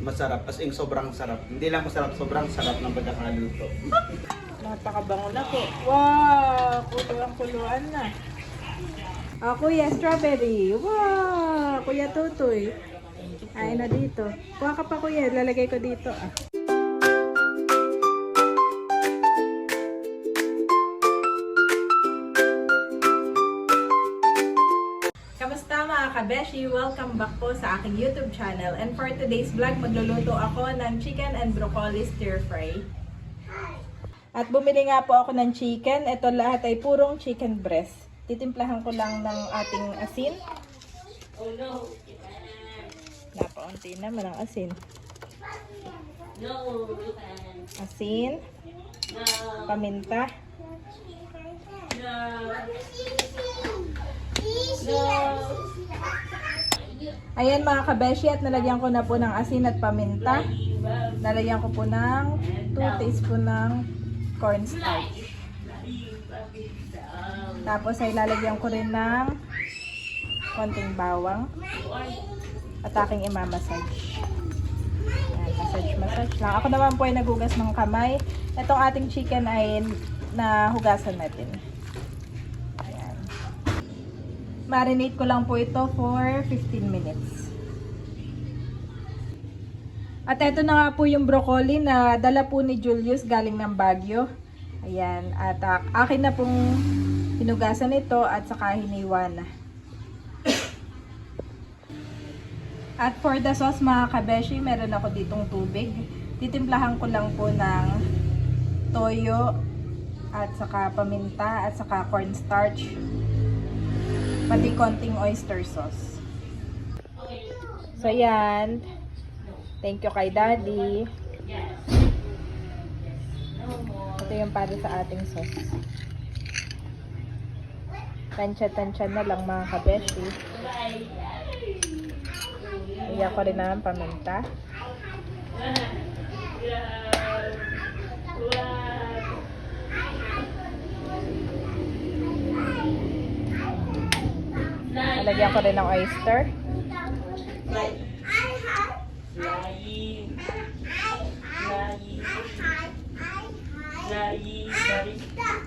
masarap. As in, sobrang sarap. Hindi lang masarap, sobrang sarap ng pagkakaluto. Napakabango na po. Wow! Kuluan na. Kuya, strawberry. Wow! Kuya Tutoy. Ay na dito. Kuha ka pa kuya. Lalagay ko dito. Kamusta mga kabeshi? Welcome back po sa aking YouTube channel. And for today's vlog, magluluto ako ng chicken and broccoli stir fry. At bumili nga po ako ng chicken. Ito lahat ay purong chicken breast. Titimplahan ko lang ng ating asin. Napaunti naman ang asin. Asin. Paminta. Ayan mga kabeshi, at nalagyan ko na po ng asin at paminta. Nalagyan ko po ng 2 teaspoon ng cornstarch. Tapos ay lalagyan ko rin ng konting bawang. At aking imamassage. Ayan, massage lang. Ako naman po ay nagugas ng kamay. Itong ating chicken ay nahugasan natin. Ayan. Marinate ko lang po ito for 15 minutes. At ito na nga po yung broccoli na dala po ni Julius galing ng Baguio. Ayan. At akin na pong hinugasan ito at saka hiniwa na. At for the sauce mga kabeshi, meron ako ditong tubig. Titimplahan ko lang po ng toyo at saka paminta at saka cornstarch. Pati konting oyster sauce. So yan. Thank you kay Daddy. Ito yung para sa ating sauce. Tansya-tansya na lang mga kabeshi. Iyak ko rin naman paminta. Nalagyan ko rin ng oyster.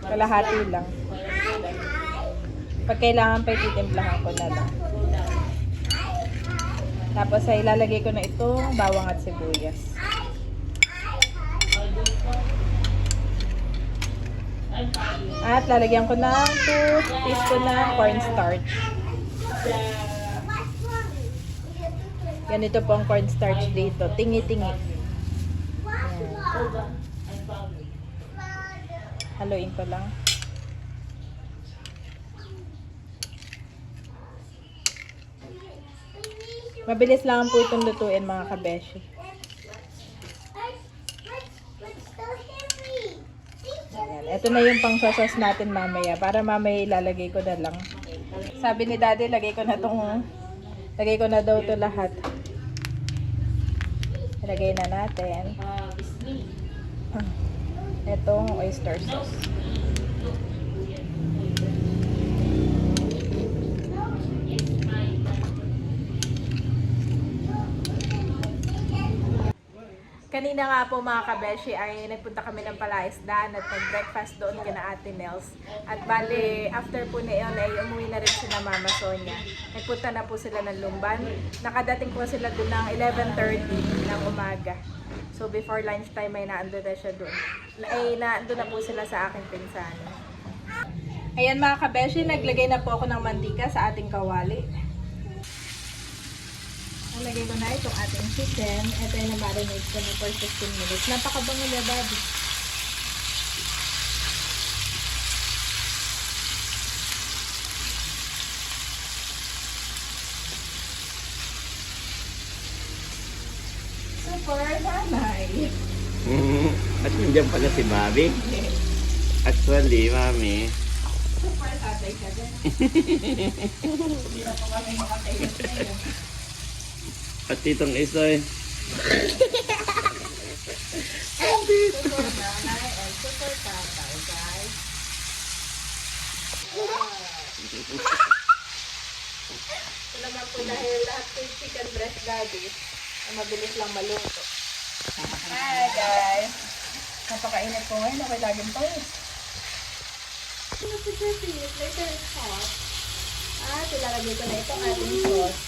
Kalahati lang. Pag kailangan pa ititimplahan ko na lang. Tapos ay ilalagay ko na itong bawang at sibuyas. At lalagyan ko ng 2 teaspoon ng cornstarch. Ganito po ang cornstarch dito. Tingi-tingi. Haluin ko lang. Mabilis lang po itong lutuin mga kabeshi. Ayan. Ito na yung pang-sauce natin mamaya. Para mamaya ilalagay ko na lang. Sabi ni Daddy, lagay ko na daw to lahat. Ilagay na natin. Itong oyster sauce. Kanina nga po mga kabeshi ay nagpunta kami ng Palaisdaan at nag-breakfast doon kina Ate Nels. At bali, after po niyon ay umuwi na rin sila Mama Sonia. Nagpunta na po sila ng Lumban. Nakadating po sila doon ng 11:30 ng umaga. So before lunchtime ay naandun na siya doon. Naandun na po sila sa aking pinsan. Ayan mga kabeshi, naglagay na po ako ng mantika sa ating kawali. Nalagay ko na itong ating chicken. Ito ay na-marinate ko na for 15 minutes. Napakabango niya, Daddy. Super nanay. At nandiyan pala si Bobby. Actually, Mami. Super tatay ka din. Hindi na po kami makatayos ngayon. At titong Isoy. Super nanay and super tatay, guys. Ito naman po dahil lahat po yung chicken breast, Daddy. Mabilis lang maluto. Hi guys! Napakainit po ngayon. Ako'y laging pawis. Later it's hot. At ilalagay ko na itong ating sauce.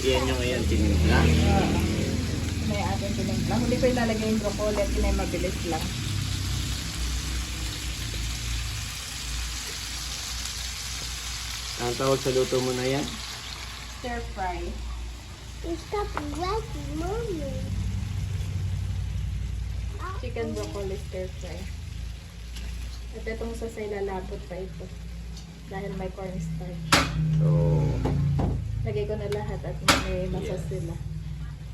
Yan yung ngayon tinimpla. May ating tinimpla. Hindi ko ilalagay yung broccoli at kinay mabilis lang. Ang tawag sa luto mo na yan? Stir fry. Stop waiting, mommy. Chicken broccoli stir fry. At itong sasay lalapot pa ito. Dahil may cornstarch. So, Lagay ko na lahat at may masas sila.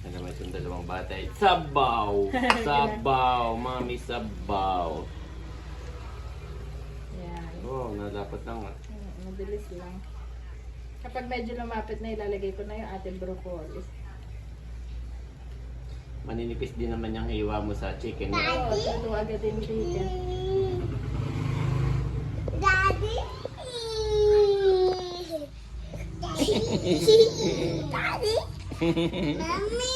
ano naman itong dalawang bata? Sabaw! Sabaw! Mami, sabaw! Yan. Oh, nadapat na nga. Mabilis lang. Kapag medyo lumapit na, ilalagay ko na yung ating broccoli. Maninipis din naman yung hiwa mo sa chicken. Oo, ito agad yung chicken. Daddy? Daddy? Mommy?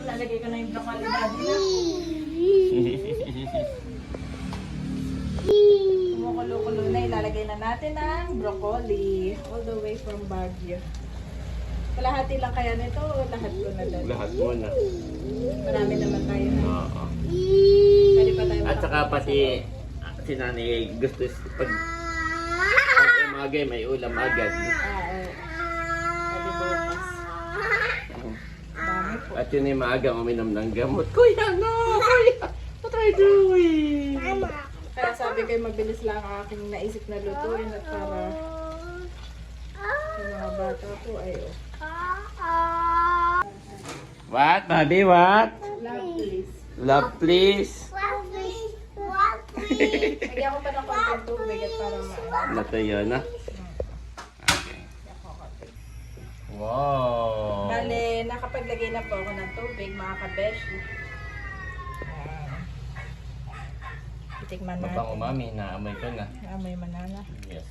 Lalagay ko na yung broccoli natin na. Kumukulo-kulo na, ilalagay na natin ang broccoli. All the way from Baguio. Kalahati lang kaya nito o lahat ko na doon? Lahat mo na. Marami naman tayo na. Oo. Pwede pa tayo At saka pati si nanay gusto pag umaga may ulam agad. Pwede bukas. Dami po. At yun ay maaga uminom ng gamot. Kuya, no! Kuya! What are you doing? Kaya sabi ko mabilis lang ang aking naisip na lutuin at para yung mga bata po ay What, Bobby? What? love please. Love, please. Lagyan ko pa ng konting tubig at para Natuyo na. Okay. Wow. Bale, nakapaglagay na po ako ng tubig, mga kabeshi. Itikman Mapang natin. umami, naamoy ko na. Amoy manana. Yes.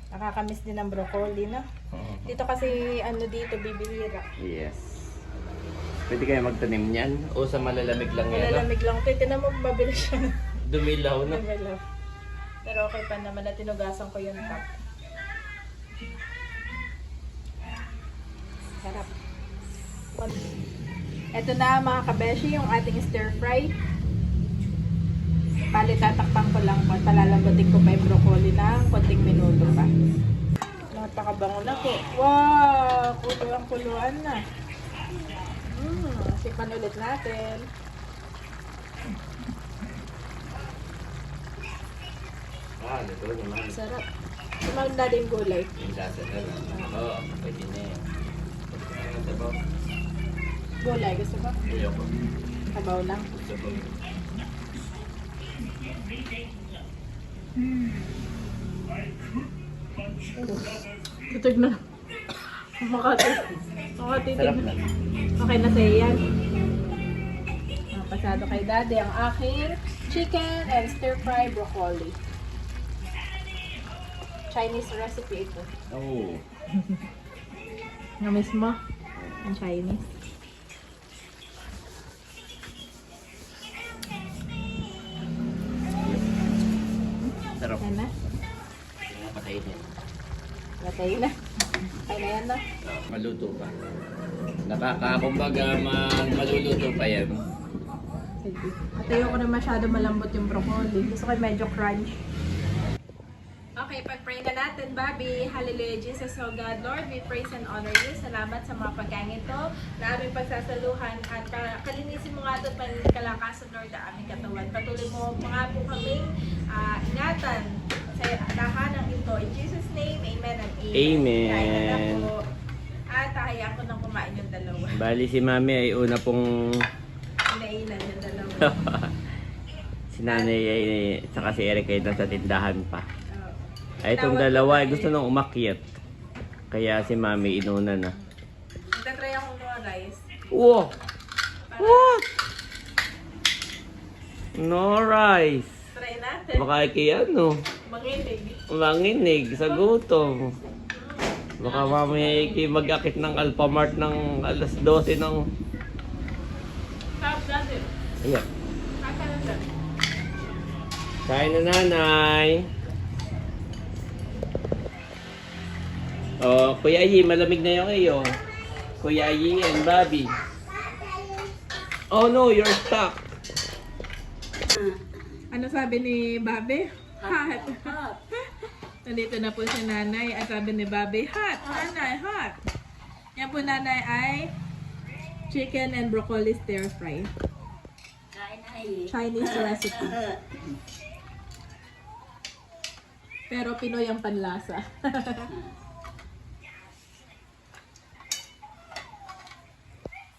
Nakakamiss din ng broccoli, no? Dito kasi, dito, bibihira. Yes. Pwede kayo magtanim niyan? O sa malalamig lang yan? no? Malalamig lang. Tinan mo, mabilis siya. Dumilaw na. Develop. Pero okay pa naman na tinugasan ko yung top. Sarap. Ito na mga kabeshi, yung ating stir fry. Bali, tatakpan ko lang po. Palalambutin ko pa yung broccoli ng konting minuto pa. Napakabango na po. Wow! Kuluan na. Sikpan ulit natin. Ito naman. Sarap. Sumag na din gulay. Yung lasa na lang. Oo, pwede na yan. Ang sabaw. Gulay, gusto mo? Ayoko. Sabaw lang. Sabaw. Tutog na. Makati. Sarap na. Okay na sa'yo yan. Pasado kay daddy ang aking chicken and stir fry broccoli. Chinese recipe ito. Oo. Namis mo? Ang Chinese. Sarap. Yan na. Patayin yan. Latay na. Okay na yan na. Maluto pa. Nakakakumbaga maluluto pa yan. Sige. At ayoko na masyado malambot yung broccoli. Gusto ko yung medyo crunch. Okay, pag-pray na natin, Bobby. Hallelujah, Jesus, oh God. Lord, we praise and honor you. Salamat sa mga pagkain ito na aming pagsasaluhan at kalinisin mo nga ito at kalakasan, Lord, ang aming katawan. Patuloy mo mga po kaming ingatan sa tahanang ito. In Jesus' name, amen and amen. Amen. Kaya na po. At hayaan ko nang kumain yung dalawa. Bali si Mami ay una pong Inailan yung dalawa. si Nanay ay saka si Eric ay nasa tindahan pa. Oh. Ay itong Tawag dalawa ko ay na gusto nang umakyat. Kaya si Mami inuna na. Nagtatry akong mga rice. Wow! What? No rice. Try natin. Baka kay ano? Manginig. Manginig sa gutom. Baka mamaya mag-akit ng Alphamart ng alas 12 ng... Stop, that's it. Ayan. Kaka na dyan. Kain na nanay. Oh, Kuya Yi, malamig na yung iyo. Kuya Yi and Bobby. Oh no, you're stuck. Ano sabi ni Bobby? Hot. Nandito na po si nanay at sabi ni Bobby, hot. Nanay, hot. Yan po nanay ay chicken and broccoli stir fry. Chinese recipe. Pero Pinoy ang panlasa.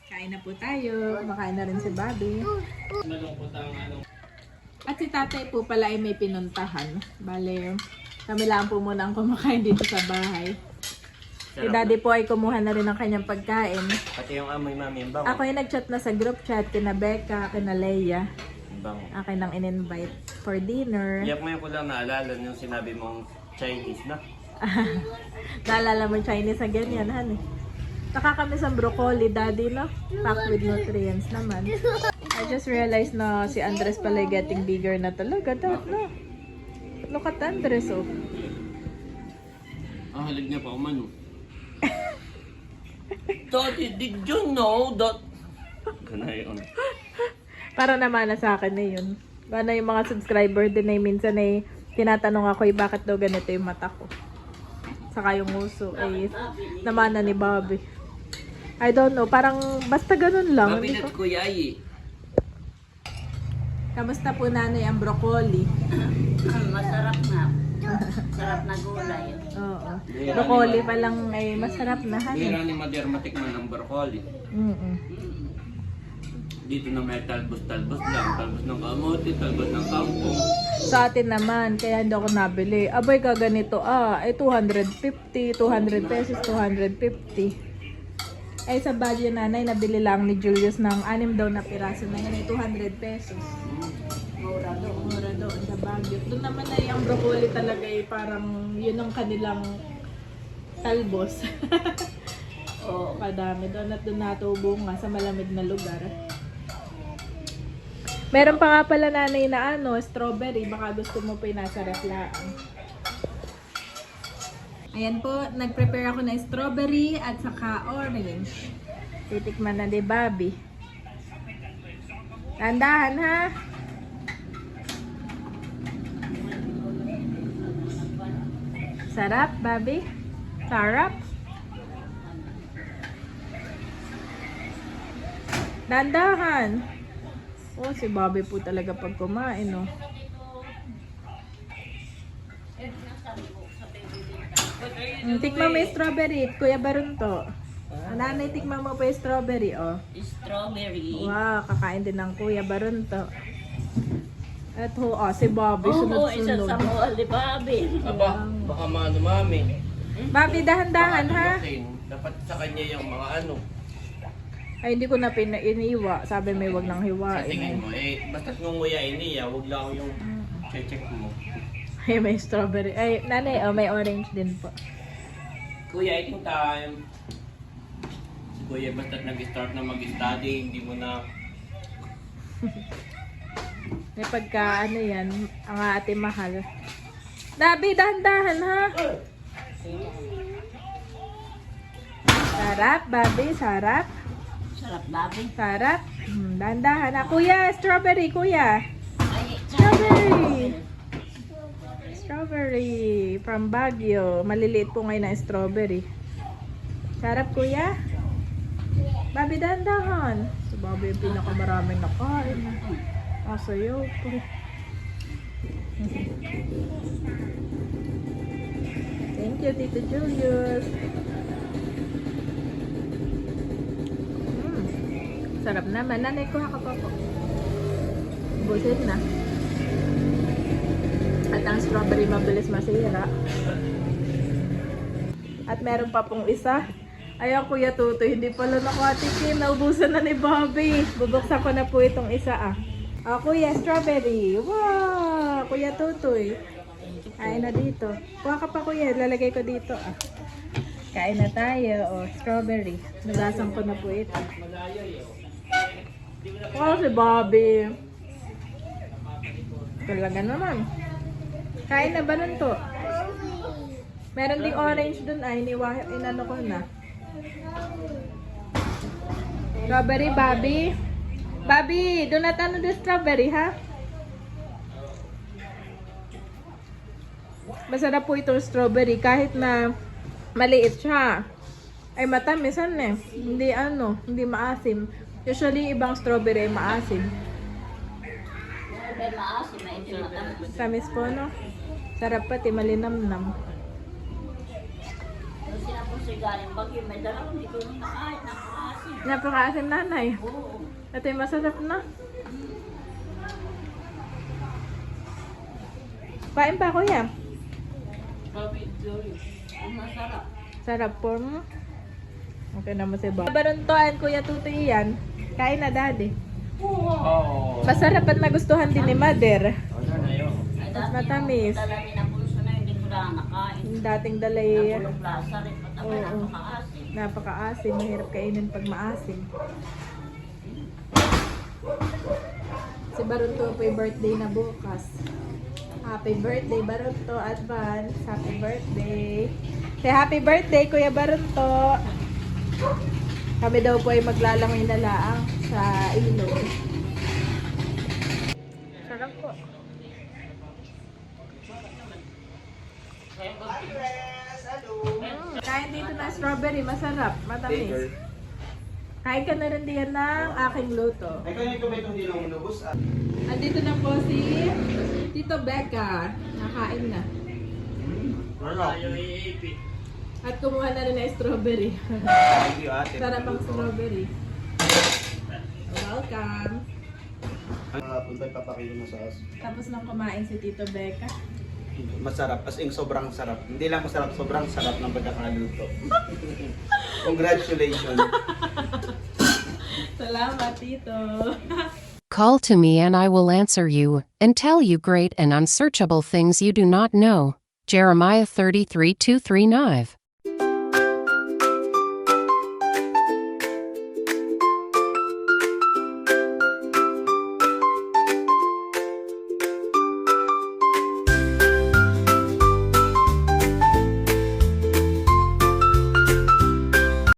Kain na po tayo. Makain na rin si Bobby. Malungkot ang ano. At si tatay po pala ay may pinuntahan. Bale, kami lang po muna ang kumakain dito sa bahay. Si daddy po ay kumuha na rin ng kanyang pagkain. Pati yung amoy mami, ang bango. Ako ay nag-chat na sa group chat kina Becca, kina Leia. Ang bango. Akin nang in-invite for dinner. Iyak mo yung ko lang naalala yung sinabi mong Chinese na. Naalala mo Chinese na ganyan, han eh. Nakakamiss ang broccoli, daddy, no? Packed with nutrients naman. I just realized na si Andres pala ay getting bigger na talaga, dad, no? Look at Andres, oh. Ah, halig niya pa umano. Daddy, did you know that... Ganay yun. Para naman na sa akin na yun. Paano yung mga subscriber din ay minsan ay tinatanong ako bakit daw ganito yung mata ko. Saka yung uso ay namana ni Bobby. I don't know, parang basta ganun lang. Bobby Hindi at ko- Kuya Yi. Kamusta po nanay ang broccoli? Masarap na. Sarap na gulay. Oo. Broccoli pa lang ay masarap na, han. Bira ni Mader matikman ng broccoli. Mm-mm. Dito na may talbos-talbos lang. Talbos ng kamote, talbos ng kangkong. Sa atin naman, kaya hindi ako nabili. Aboy ka ganito, ay 250, 200 pesos, 250. Ay sa Baguio nanay, nabili lang ni Julius ng 6 daw na piraso na yun ay 200 pesos. Mura doon sa Baguio. Doon naman ay ang broccoli talaga ay parang yun ang kanilang talbos. Oo, kadami doon at doon natubo nga sa malamig na lugar. Meron pa nga pala nanay na strawberry. Baka gusto mo pa yung nasa reflaan. Ayan po, nag-prepare ako ng strawberry at saka orange. Titikman na ni Bobby. Tandahan ha! Sarap, Bobby? Sarap? Dandahan! Oh, si Bobby po talaga pag kumain, no? Tikman mo yung strawberry, Kuya Barunto. Nanay, tikman mo po yung strawberry, oh. Strawberry. Wow, kakain din ng Kuya Barunto. At si Bobby, Oo, isa sunod-sunod. sa mall, di ba, Bin? Aba, baka maano mami. Bobby, dahan-dahan, ha? Dapat sa kanya yung mga ano. Ay, hindi ko na iniiwa. Sabi may wag nang Sa hiwain. tingin mo, basta't ngunguyain niya, huwag lang yung check mo. Ay, may strawberry. Ay, nanay, may orange din po. Kuya, eating time. Kuya, basta't nag-start na mag-study, hindi mo na... May pagka, yan, ang ate mahal. Dabi, dahan-dahan, ha? Sarap, Babi, sarap. Sarap, Bobby. Sarap. Dahan-dahan, ha? Kuya, strawberry, kuya. Ay, Strawberry. Strawberry from Baguio. Maliliit po ngayon na strawberry. Sarap, kuya. Babi, dahan-dahan. Si Babi yung pinakamaraming nakain. Sayo po. Thank you, Tito Julius. Sarap naman. Nanay ko, ka pa po. Busin na. At ang strawberry mabilis masira. At meron pa pong isa. Ayan, Kuya Tutoy, hindi pala nakatikin. Naubusan na ni Bobby. Bubuksan ko na po itong isa, Kuya, strawberry. Wow! Kuya Tutoy. Kain na dito. Kuha ka pa kuya, lalagay ko dito. Ah. Kain na tayo. O, strawberry. Nagasan ko na po ito. Oh, si Bobby. Talaga naman. Kain na ba nun to? Meron ding orange dun ay. Inano ko na. Strawberry, Bobby. Bobby, do not ano the strawberry, ha? Masarap po itong strawberry kahit na maliit siya. Ay matamisan eh. Hindi hindi maasim. Usually ibang strawberry ay maasim. May maasim, may hindi matamis. Tamis po no? Sarap pati malinamnam. Nung sinapos si galing Bagyo, may dalawang hindi ko nung nakain, nakaasim. Napakaasim nanay. Oo. Ito yung masarap na. Kain pa kuya. Ang masarap. Sarap po mo. Okay naman si Bob. Baruntoan kuya Tutoy yan. Kain na daddy. Oo. Masarap at nagustuhan din ni Mother. Ano na yun? Ay, Mas dati matamis. yung dala ni na pulso na hindi ko na nakain. Yung dating dalay. Napulong plaza rin, patapay Oo. napakaasim. Napakaasim. Mahirap kainin pag maasim. Si Barunto po yung birthday na bukas. Happy birthday Barunto. Advance. Happy birthday. Say happy birthday Kuya Barunto. Kami daw po ay maglalangoy na laang sa ilog. Sarap po. Kain dito na strawberry. Masarap. Matamis. Flavor. Kain ka na rin diyan ng aking luto. Ay, kanya ko ba itong dilong inubos? Andito na po si Tito Becca. Nakain na. Wala. At kumuha na rin ng strawberry. Thank you, ate. Sarap ang strawberry. Welcome. Puntay papakilo na sa as. Tapos nang kumain si Tito Becca. Masarap. As in, sobrang sarap. Hindi lang masarap, sobrang sarap ng pagkakaluto. Congratulations. Salamat, Tito. Call to me and I will answer you, and tell you great and unsearchable things you do not know. Jeremiah 33:2-3-9.